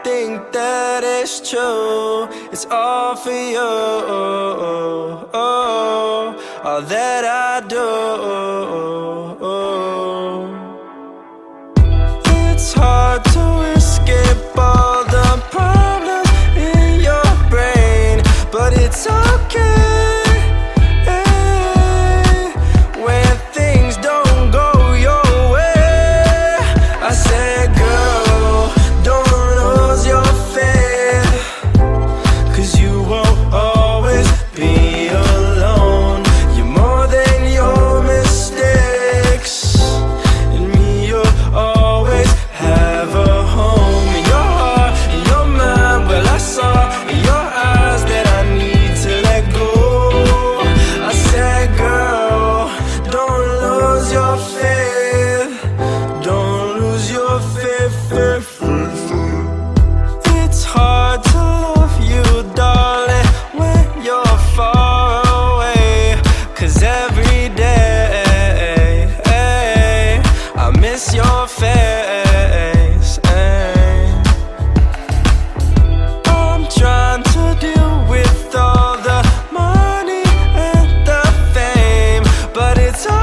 think that it's true. It's all for you, all that I do. It's hard to escape all the problems in your brain, but it's okay. It's hard to love you, darling, when you're far away. 'Cause every day I miss your face. I'm trying to deal with all the money and the fame, but it's okay.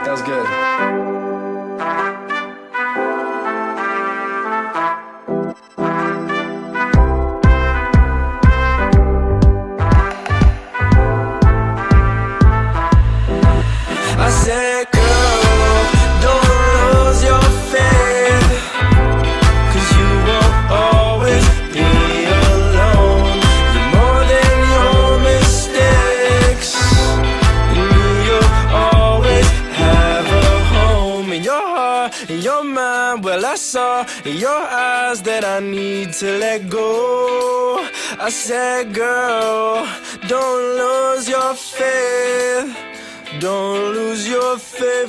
That was good. I said, girl, don't lose your faith, 'cause you won't always be alone. You're more than your mistakes, and you'll always have a home in your heart, in your mind. Well, I saw in your eyes that I need to let go. I said, girl, don't lose your faith. Don't lose your faith.